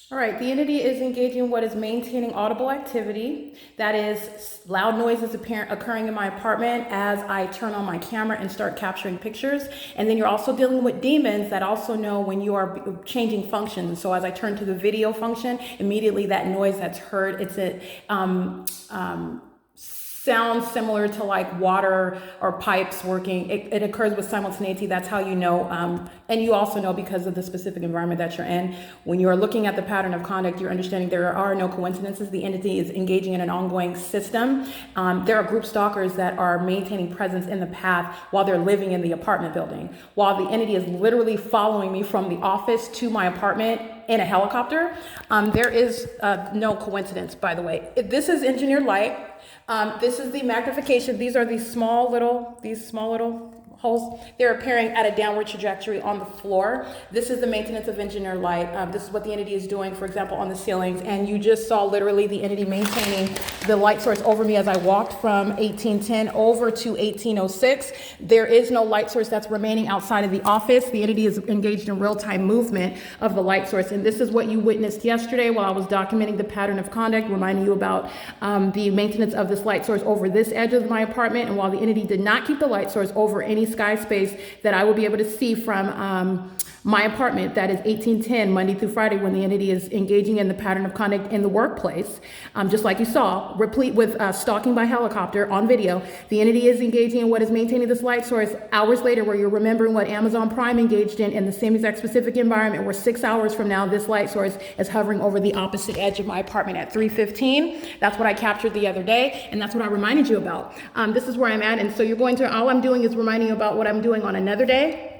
All right, the entity is engaging in what is maintaining audible activity. That is loud noises occurring in my apartment as I turn on my camera and start capturing pictures. And then you're also dealing with demons that also know when you are changing functions. So as I turn to the video function, immediately that noise that's heard, it's a sounds similar to like water or pipes working. It occurs with simultaneity. That's how you know. And you also know because of the specific environment that you're in. When you are looking at the pattern of conduct, you're understanding there are no coincidences. The entity is engaging in an ongoing system. There are group stalkers that are maintaining presence in the path while they're living in the apartment building. While the entity is literally following me from the office to my apartment in a helicopter, there is no coincidence, by the way. This is engineered light. This is the magnification. These are these small little holes. They're appearing at a downward trajectory on the floor. This is the maintenance of engineered light. This is what the entity is doing, for example, on the ceilings. And you just saw literally the entity maintaining the light source over me as I walked from 1810 over to 1806. There is no light source that's remaining outside of the office. The entity is engaged in real-time movement of the light source. And this is what you witnessed yesterday while I was documenting the pattern of conduct, reminding you about the maintenance of this light source over this edge of my apartment. And while the entity did not keep the light source over any sky space that I will be able to see from my apartment, that is 1810 Monday through Friday, when the entity is engaging in the pattern of conduct in the workplace, just like you saw, replete with stalking by helicopter on video. The entity is engaging in what is maintaining this light source hours later, where you're remembering what Amazon Prime engaged in the same exact specific environment, where 6 hours from now, this light source is hovering over the opposite edge of my apartment at 3:15. That's what I captured the other day, and that's what I reminded you about. This is where I'm at, and so you're going to, all I'm doing is reminding you about what I'm doing on another day.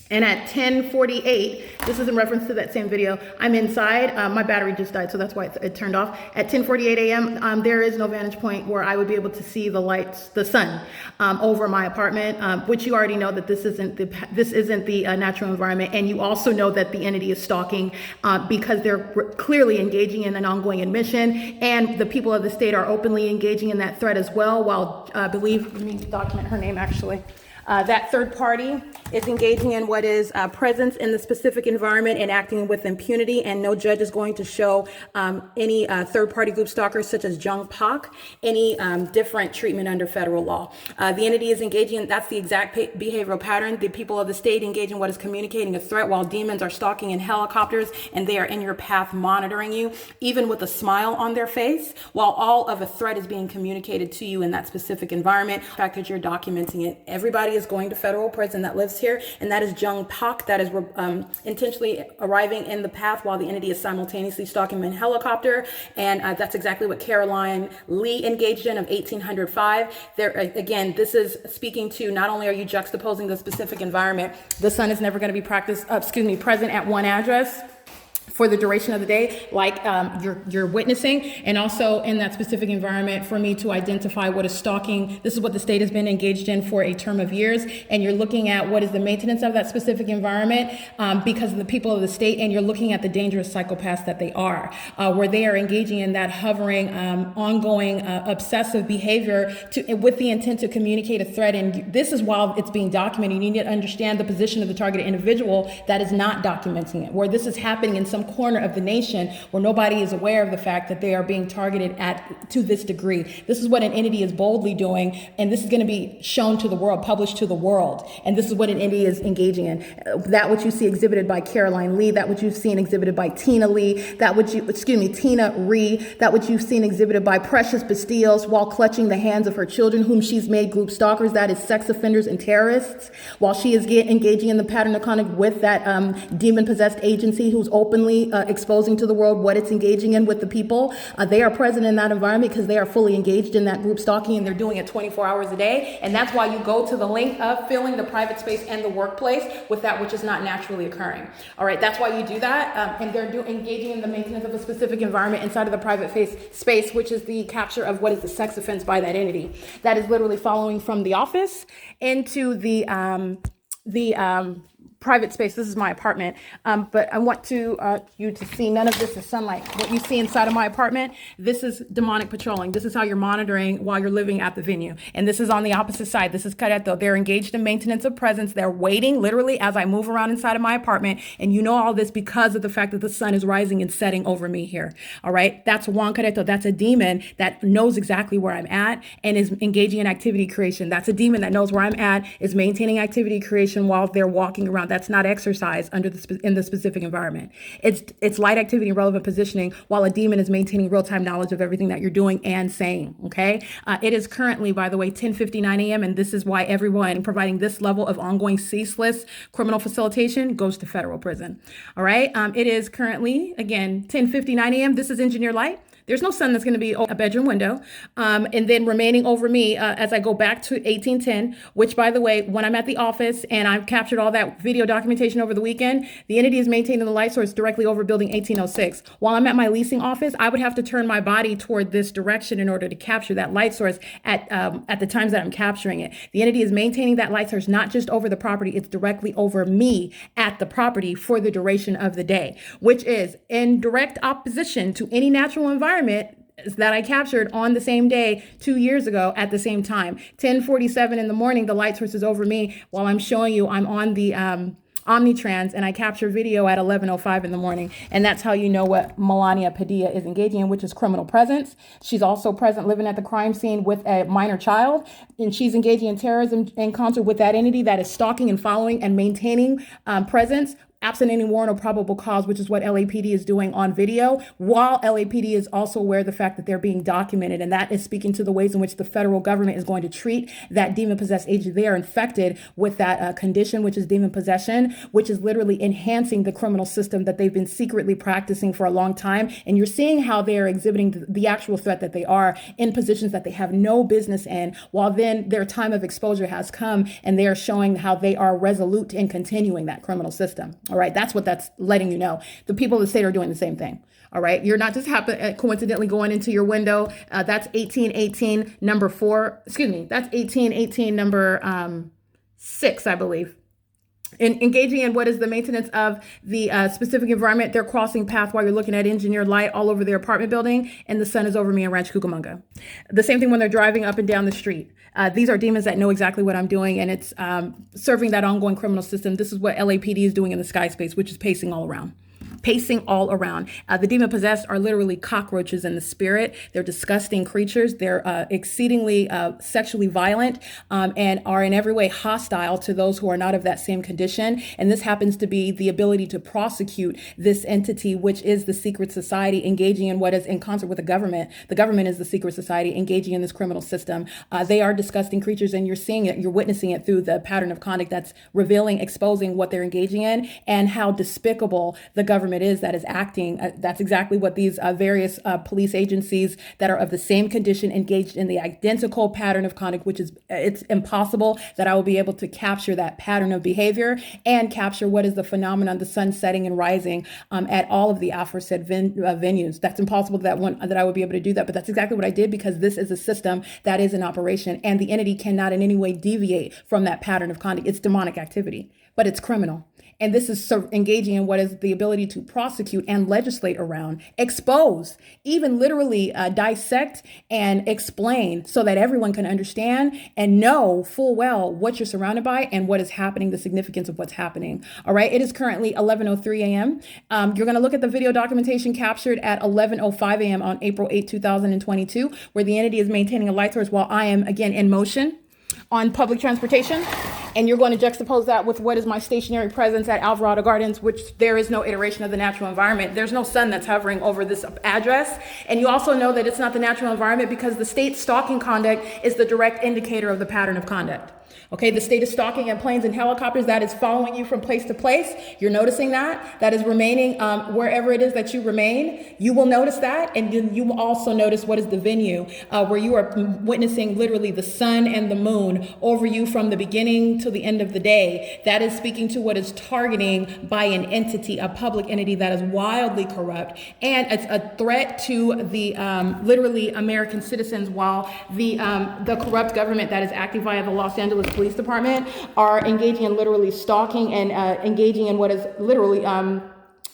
And at 10:48, this is in reference to that same video, I'm inside. My battery just died, so that's why it turned off. At 10:48 a.m., there is no vantage point where I would be able to see the lights, the sun, over my apartment, which you already know that this isn't the natural environment. And you also know that the entity is stalking because they're clearly engaging in an ongoing admission, and the people of the state are openly engaging in that threat as well. While I believe, let me document her name actually. That third party is engaging in what is presence in the specific environment and acting with impunity, and no judge is going to show any third-party group stalkers such as Jung Pak any different treatment under federal law. The entity is engaging in, that's the exact behavioral pattern. The people of the state engage in what is communicating a threat, while demons are stalking in helicopters, and they are in your path monitoring you, even with a smile on their face, while all of a threat is being communicated to you in that specific environment. The fact that you're documenting it, everybody is going to federal prison that lives here, and that is Jung Pak, that is intentionally arriving in the path while the entity is simultaneously stalking him in helicopter. And that's exactly what Caroline Lee engaged in of 1805. There again, this is speaking to, not only are you juxtaposing the specific environment, the sun is never going to be present at one address for the duration of the day, like you're witnessing, and also in that specific environment for me to identify what is stalking. This is what the state has been engaged in for a term of years, and you're looking at what is the maintenance of that specific environment because of the people of the state, and you're looking at the dangerous psychopaths that they are, where they are engaging in that hovering, ongoing, obsessive behavior with the intent to communicate a threat. And this is while it's being documented. You need to understand the position of the targeted individual that is not documenting it, where this is happening in some corner of the nation where nobody is aware of the fact that they are being targeted to this degree. This is what an entity is boldly doing, and this is going to be shown to the world, published to the world. And this is what an entity is engaging in. That which you see exhibited by Caroline Lee, that which you've seen exhibited by Tina Lee, Tina Ree, that which you've seen exhibited by Precious Bastilles while clutching the hands of her children, whom she's made group stalkers, that is sex offenders and terrorists, while she is engaging in the pattern of conduct with that demon-possessed agency who's openly exposing to the world what it's engaging in with the people. They are present in that environment because they are fully engaged in that group stalking, and they're doing it 24 hours a day. And that's why you go to the length of filling the private space and the workplace with that which is not naturally occurring. All right, that's why you do that. And they're engaging in the maintenance of a specific environment inside of the private space, which is the capture of what is the sex offense by that entity. That is literally following from the office into the private space. This is my apartment. But I want you to see none of this is sunlight. What you see inside of my apartment, this is demonic patrolling. This is how you're monitoring while you're living at the venue. And this is on the opposite side. This is Careto. They're engaged in maintenance of presence. They're waiting literally as I move around inside of my apartment. And you know all this because of the fact that the sun is rising and setting over me here. All right. That's Juan Careto. That's a demon that knows exactly where I'm at and is engaging in activity creation. That's a demon that knows where I'm at, is maintaining activity creation while they're walking around. That's not exercise in the specific environment. It's light activity and relevant positioning while a demon is maintaining real-time knowledge of everything that you're doing and saying. Okay. It is currently, by the way, 10:59 a.m. And this is why everyone providing this level of ongoing ceaseless criminal facilitation goes to federal prison. All right. It is currently, again, 10:59 a.m. This is engineer light. There's no sun that's going to be a bedroom window. And then remaining over me as I go back to 1810, which, by the way, when I'm at the office and I've captured all that video documentation over the weekend, the entity is maintaining the light source directly over building 1806. While I'm at my leasing office, I would have to turn my body toward this direction in order to capture that light source at the times that I'm capturing it. The entity is maintaining that light source not just over the property, it's directly over me at the property for the duration of the day, which is in direct opposition to any natural environment that I captured on the same day 2 years ago at the same time. 10:47 in the morning, the light source is over me while I'm showing you I'm on the Omnitrans, and I capture video at 11:05 in the morning. And that's how you know what Melania Padilla is engaging in, which is criminal presence. She's also present living at the crime scene with a minor child, and she's engaging in terrorism in concert with that entity that is stalking and following and maintaining presence absent any warrant or probable cause, which is what LAPD is doing on video, while LAPD is also aware of the fact that they're being documented. And that is speaking to the ways in which the federal government is going to treat that demon-possessed agent. They are infected with that condition, which is demon possession, which is literally enhancing the criminal system that they've been secretly practicing for a long time. And you're seeing how they are exhibiting the actual threat that they are in positions that they have no business in, while then their time of exposure has come and they are showing how they are resolute in continuing that criminal system. All right, that's what that's letting you know. The people of the state are doing the same thing. All right, you're not just coincidentally going into your window. That's 1818 number 4. Excuse me, that's 1818 number 6, I believe. In engaging in what is the maintenance of the specific environment. They're crossing path while you're looking at engineered light all over their apartment building, and the sun is over me in Rancho Cucamonga. The same thing when they're driving up and down the street. These are demons that know exactly what I'm doing, and it's serving that ongoing criminal system. This is what LAPD is doing in the sky space, which is pacing all around. The demon possessed are literally cockroaches in the spirit. They're disgusting creatures. They're exceedingly sexually violent and are in every way hostile to those who are not of that same condition. And this happens to be the ability to prosecute this entity, which is the secret society engaging in what is in concert with the government. The government is the secret society engaging in this criminal system. They are disgusting creatures, and you're seeing it, you're witnessing it through the pattern of conduct that's revealing, exposing what they're engaging in and how despicable the government is that is acting. That's exactly what these various police agencies that are of the same condition engaged in the identical pattern of conduct, which is, it's impossible that I will be able to capture that pattern of behavior and capture what is the phenomenon, the sun setting and rising at all of the aforesaid venues. That's impossible that I would be able to do that, but that's exactly what I did because this is a system that is in operation and the entity cannot in any way deviate from that pattern of conduct. It's demonic activity, but it's criminal. And this is engaging in what is the ability to prosecute and legislate around, expose, even literally dissect and explain so that everyone can understand and know full well what you're surrounded by and what is happening, the significance of what's happening. All right. It is currently 11:03 a.m. You're going to look at the video documentation captured at 11:05 a.m. on April 8, 2022, where the entity is maintaining a light source while I am again in motion on public transportation. And you're going to juxtapose that with what is my stationary presence at Alvarado Gardens, which there is no iteration of the natural environment. There's no sun that's hovering over this address. And you also know that it's not the natural environment because the state stalking conduct is the direct indicator of the pattern of conduct. Okay, the state is stalking in planes and helicopters. That is following you from place to place. You're noticing that. That is remaining wherever it is that you remain. You will notice that. And then you will also notice what is the venue where you are witnessing literally the sun and the moon over you from the beginning to the end of the day. That is speaking to what is targeting by an entity, a public entity that is wildly corrupt. And it's a threat to the literally American citizens, while the corrupt government that is acting via the Los Angeles Angeles Police Department are engaging in literally stalking and engaging in what is literally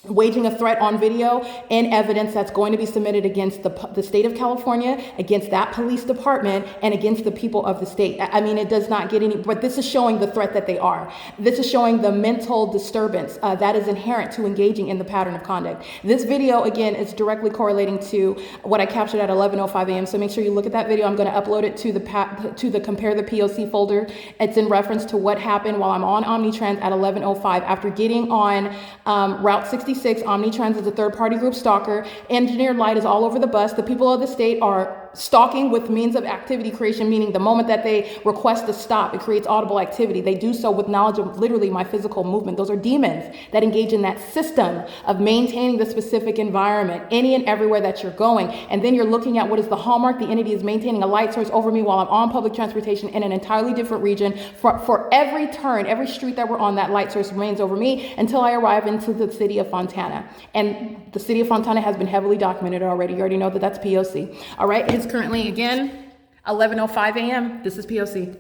waging a threat on video and evidence that's going to be submitted against the state of California, against that police department, and against the people of the state. I mean, it does not get any, but this is showing the threat that they are. This is showing the mental disturbance that is inherent to engaging in the pattern of conduct. This video, again, is directly correlating to what I captured at 11:05 a.m. So make sure you look at that video. I'm going to upload it to the Compare the POC folder. It's in reference to what happened while I'm on Omnitrans at 11:05 after getting on Route 66. Omnitrans is a third-party group stalker. Engineered light is all over the bus. The people of the state are stalking with means of activity creation, meaning the moment that they request a stop, it creates audible activity. They do so with knowledge of literally my physical movement. Those are demons that engage in that system of maintaining the specific environment any and everywhere that you're going. And then you're looking at what is the hallmark. The entity is maintaining a light source over me while I'm on public transportation in an entirely different region. For every turn, every street that we're on, that light source remains over me until I arrive into the city of Fontana. And the city of Fontana has been heavily documented already. You already know that that's POC. All right. It's currently, again, 11:05 a.m. This is POC.